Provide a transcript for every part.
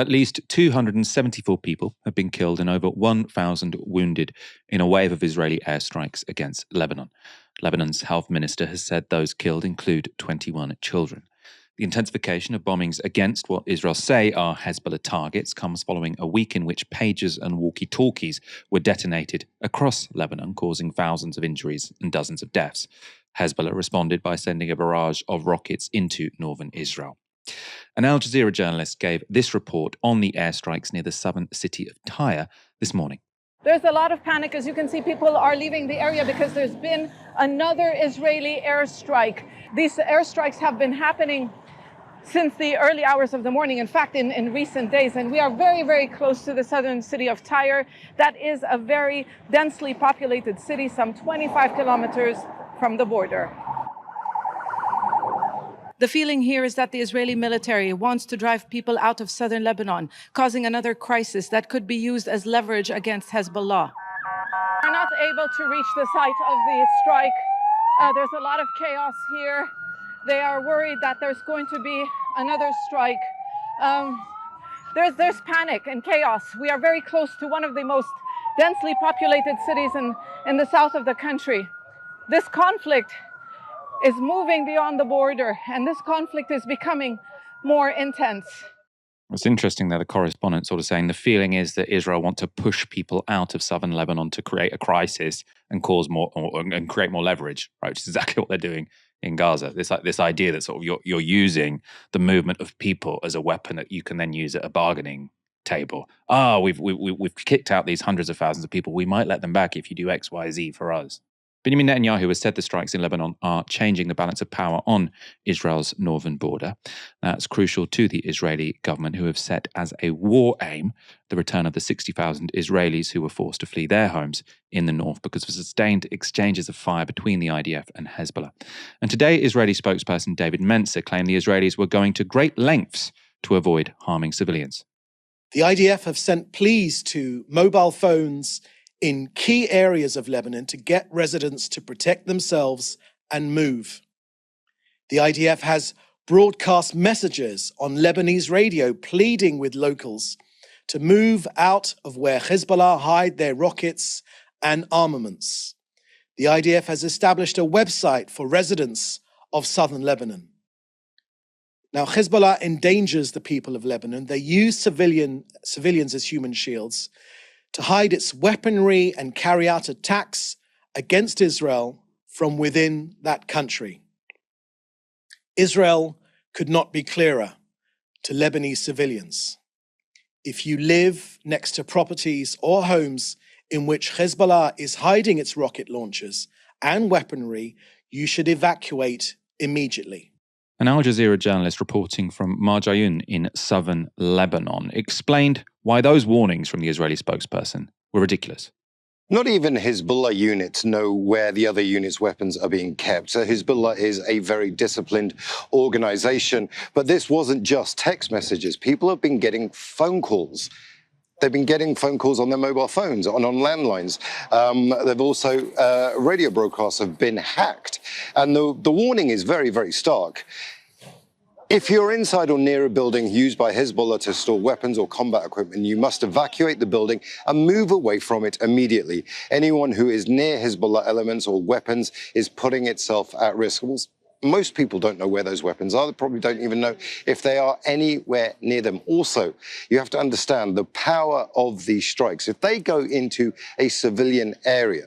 At least 274 people have been killed and over 1,000 wounded in a wave of Israeli airstrikes against Lebanon. Lebanon's health minister has said those killed include 21 children. The intensification of bombings against what Israel say are Hezbollah targets comes following a week in which pagers and walkie-talkies were detonated across Lebanon, causing thousands of injuries and dozens of deaths. Hezbollah responded by sending a barrage of rockets into northern Israel. An Al Jazeera journalist gave this report on the airstrikes near the southern city of Tyre this morning. There's a lot of panic. As you can see, people are leaving the area because there's been another Israeli airstrike. These airstrikes have been happening since the early hours of the morning, in fact, in recent days. And we are very, very close to the southern city of Tyre. That is a very densely populated city, some 25 kilometers from the border. The feeling here is that the Israeli military wants to drive people out of southern Lebanon, causing another crisis that could be used as leverage against Hezbollah. We're not able to reach the site of the strike. There's a lot of chaos here. They are worried that there's going to be another strike. There's panic and chaos. We are very close to one of the most densely populated cities in the south of the country. This conflict is moving beyond the border, and this conflict is becoming more intense. It's interesting that the correspondent sort of saying the feeling is that Israel want to push people out of southern Lebanon to create a crisis and cause more and create more leverage, right? Which is exactly what they're doing in Gaza. This idea that sort of you're using the movement of people as a weapon that you can then use at a bargaining table. We've kicked out these hundreds of thousands of people. We might let them back if you do X, Y, Z for us. Benjamin Netanyahu has said the strikes in Lebanon are changing the balance of power on Israel's northern border. That's crucial to the Israeli government, who have set as a war aim the return of the 60,000 Israelis who were forced to flee their homes in the north because of sustained exchanges of fire between the IDF and Hezbollah. And today, Israeli spokesperson David Mencer claimed the Israelis were going to great lengths to avoid harming civilians. The IDF have sent pleas to mobile phones in key areas of Lebanon to get residents to protect themselves and move. The IDF has broadcast messages on Lebanese radio pleading with locals to move out of where Hezbollah hide their rockets and armaments. The IDF has established a website for residents of southern Lebanon. Now, Hezbollah endangers the people of Lebanon. They use civilians as human shields to hide its weaponry and carry out attacks against Israel from within that country. Israel could not be clearer to Lebanese civilians. If you live next to properties or homes in which Hezbollah is hiding its rocket launchers and weaponry, you should evacuate immediately. An Al Jazeera journalist reporting from Marjayun in southern Lebanon explained why those warnings from the Israeli spokesperson were ridiculous. Not even Hezbollah units know where the other units' weapons are being kept. So Hezbollah is a very disciplined organization. But this wasn't just text messages. People have been getting phone calls. They've been getting phone calls on their mobile phones, on landlines. They've also, radio broadcasts have been hacked. And the warning is very, very stark. If you're inside or near a building used by Hezbollah to store weapons or combat equipment, you must evacuate the building and move away from it immediately. Anyone who is near Hezbollah elements or weapons is putting itself at risk. Well, most people don't know where those weapons are. They probably don't even know if they are anywhere near them. Also, you have to understand the power of these strikes. If they go into a civilian area,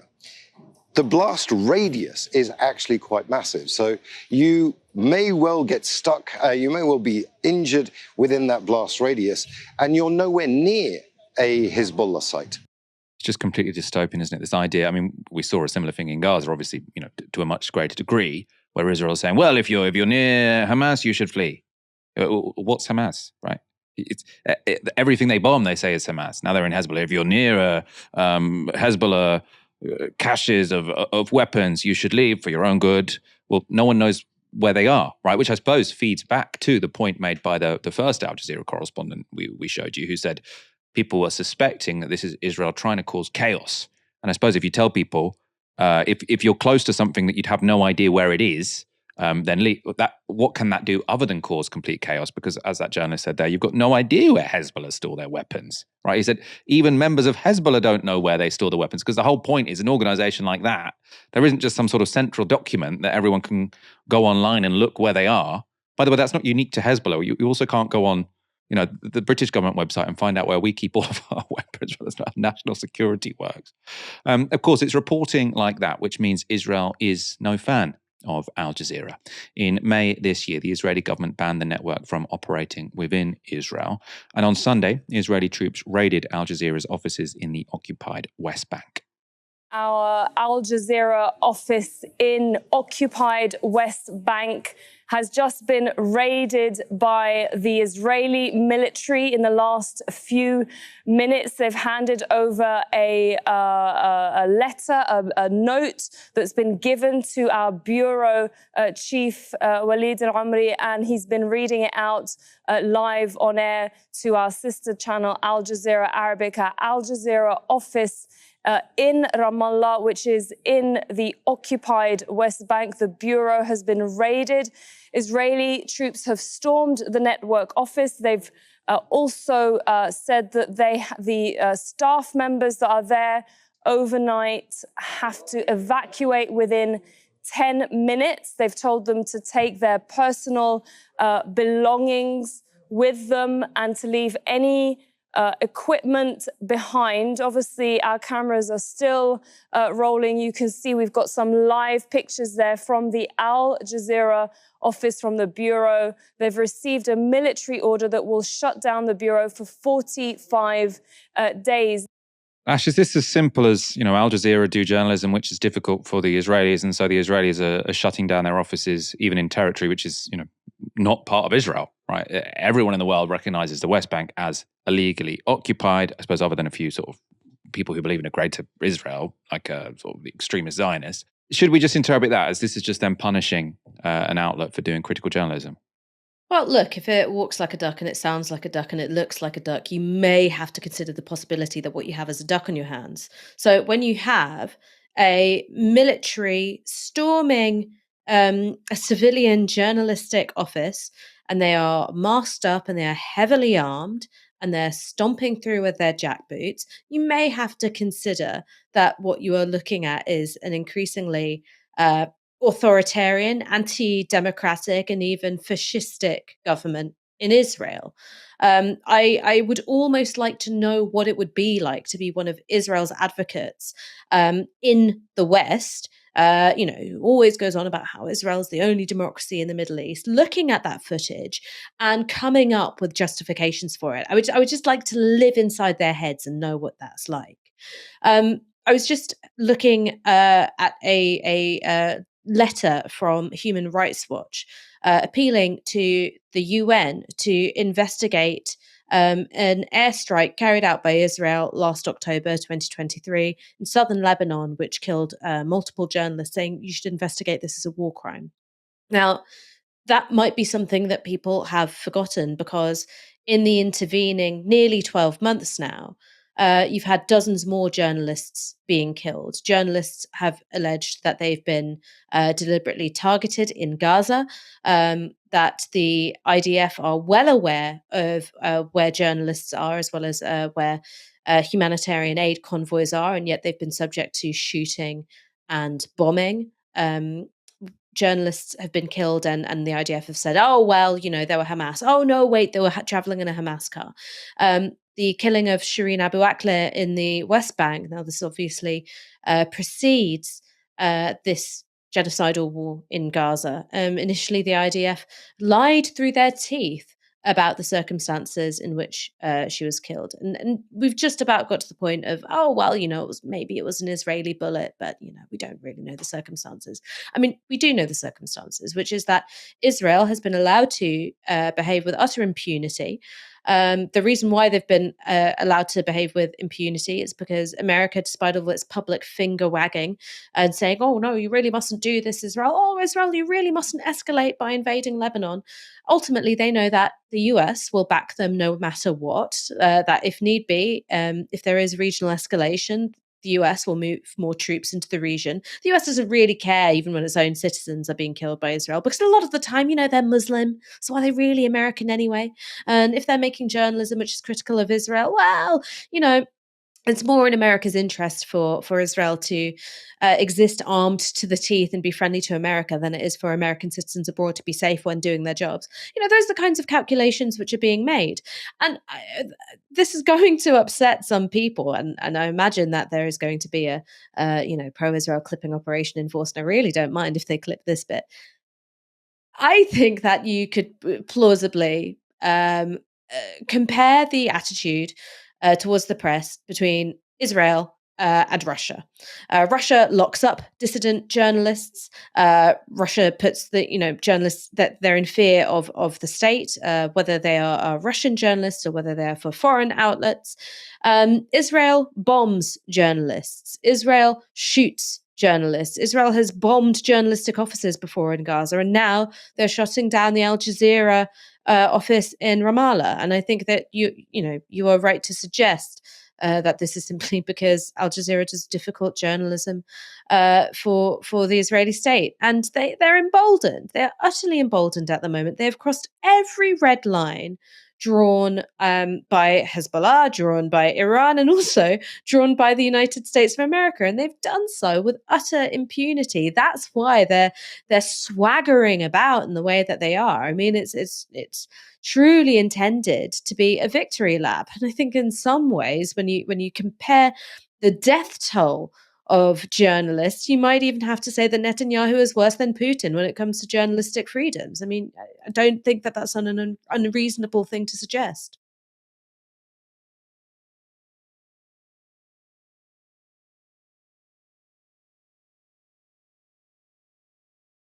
the blast radius is actually quite massive. So you may well get stuck, you may well be injured within that blast radius, and you're nowhere near a Hezbollah site. It's just completely dystopian, isn't it? This idea, I mean, we saw a similar thing in Gaza, obviously, to a much greater degree, where Israel is saying, well, if you're near Hamas, you should flee. What's Hamas, right? Everything they bomb, they say is Hamas. Now they're in Hezbollah. If you're near Hezbollah caches of weapons, you should leave for your own good. Well, no one knows where they are, right? Which I suppose feeds back to the point made by the first Al Jazeera correspondent we showed you, who said people were suspecting that this is Israel trying to cause chaos. And I suppose if you tell people, if you're close to something that you'd have no idea where it is, what can that do other than cause complete chaos? Because as that journalist said there, you've got no idea where Hezbollah store their weapons, right? He said even members of Hezbollah don't know where they store the weapons, because the whole point is an organization like that, there isn't just some sort of central document that everyone can go online and look where they are. By the way, that's not unique to Hezbollah. You also can't go on, the British government website and find out where we keep all of our weapons. That's not how national security works. Of course, it's reporting like that, which means Israel is no fan of Al Jazeera. In May this year, the Israeli government banned the network from operating within Israel. And on Sunday, Israeli troops raided Al Jazeera's offices in the occupied West Bank. Our Al Jazeera office in occupied West Bank has just been raided by the Israeli military in the last few minutes. They've handed over a letter, a note that's been given to our bureau chief, Walid al-Amri, and he's been reading it out live on air to our sister channel, Al Jazeera Arabic. Our Al Jazeera office in Ramallah, which is in the occupied West Bank. The bureau has been raided. Israeli troops have stormed the network office. They've also said that the staff members that are there overnight have to evacuate within 10 minutes. They've told them to take their personal belongings with them and to leave any equipment behind. Obviously, our cameras are still rolling. You can see we've got some live pictures there from the Al Jazeera office, from the bureau. They've received a military order that will shut down the bureau for 45 days. Ash, is this as simple as, Al Jazeera do journalism, which is difficult for the Israelis, and so the Israelis are shutting down their offices, even in territory which is, not part of Israel, right? Everyone in the world recognizes the West Bank as illegally occupied, I suppose, other than a few sort of people who believe in a greater Israel, like sort of the extremist Zionists. Should we just interpret that as this is just them punishing an outlet for doing critical journalism? Well, look, if it walks like a duck and it sounds like a duck and it looks like a duck, you may have to consider the possibility that what you have is a duck on your hands. So when you have a military storming a civilian journalistic office, and they are masked up and they are heavily armed and they're stomping through with their jackboots, you may have to consider that what you are looking at is an increasingly authoritarian, anti-democratic, and even fascistic government in Israel. I would almost like to know what it would be like to be one of Israel's advocates in the West. Who always goes on about how Israel's the only democracy in the Middle East, looking at that footage and coming up with justifications for it. I would just like to live inside their heads and know what that's like. I was just looking at a letter from Human Rights Watch appealing to the UN to investigate an airstrike carried out by Israel last October 2023 in southern Lebanon, which killed multiple journalists, saying you should investigate this as a war crime. Now, that might be something that people have forgotten, because in the intervening nearly 12 months now, you've had dozens more journalists being killed. Journalists have alleged that they've been deliberately targeted in Gaza, that the IDF are well aware of where journalists are, as well as where humanitarian aid convoys are, and yet they've been subject to shooting and bombing. Journalists have been killed, and the IDF have said, oh, well, they were Hamas. Oh, no, wait, they were traveling in a Hamas car. The killing of Shireen Abu Akleh in the West Bank, now this obviously precedes this genocidal war in Gaza. Initially, the IDF lied through their teeth about the circumstances in which she was killed. And we've just about got to the point of, oh, well, maybe it was an Israeli bullet, but, we don't really know the circumstances. I mean, we do know the circumstances, which is that Israel has been allowed to behave with utter impunity. The reason why they've been allowed to behave with impunity is because America, despite all its public finger wagging and saying, oh, no, you really mustn't do this, Israel. Oh, Israel, you really mustn't escalate by invading Lebanon. Ultimately, they know that the US will back them no matter what, that if need be, if there is regional escalation, the US will move more troops into the region. The US doesn't really care, even when its own citizens are being killed by Israel, because a lot of the time, they're Muslim. So are they really American anyway? And if they're making journalism which is critical of Israel, well, it's more in America's interest for Israel to exist armed to the teeth and be friendly to America than it is for American citizens abroad to be safe when doing their jobs. Those are the kinds of calculations which are being made. And this is going to upset some people. And I imagine that there is going to be a pro-Israel clipping operation enforced. And I really don't mind if they clip this bit. I think that you could plausibly compare the attitude towards the press between Israel and Russia. Russia locks up dissident journalists. Russia puts the journalists that they're in fear of the state, whether they are Russian journalists or whether they are for foreign outlets. Israel bombs journalists. Israel shoots journalists. Israel has bombed journalistic offices before in Gaza, and now they're shutting down the Al Jazeera office in Ramallah. And I think that you are right to suggest that this is simply because Al Jazeera does difficult journalism for the Israeli state, and they're emboldened. They're utterly emboldened at the moment. They have crossed every red line drawn by Hezbollah, drawn by Iran, and also drawn by the United States of America, and they've done so with utter impunity. That's why they're swaggering about in the way that they are. I mean, it's truly intended to be a victory lap, and I think in some ways, when you compare the death toll of journalists, you might even have to say that Netanyahu is worse than Putin when it comes to journalistic freedoms. I mean, I don't think that that's an unreasonable thing to suggest.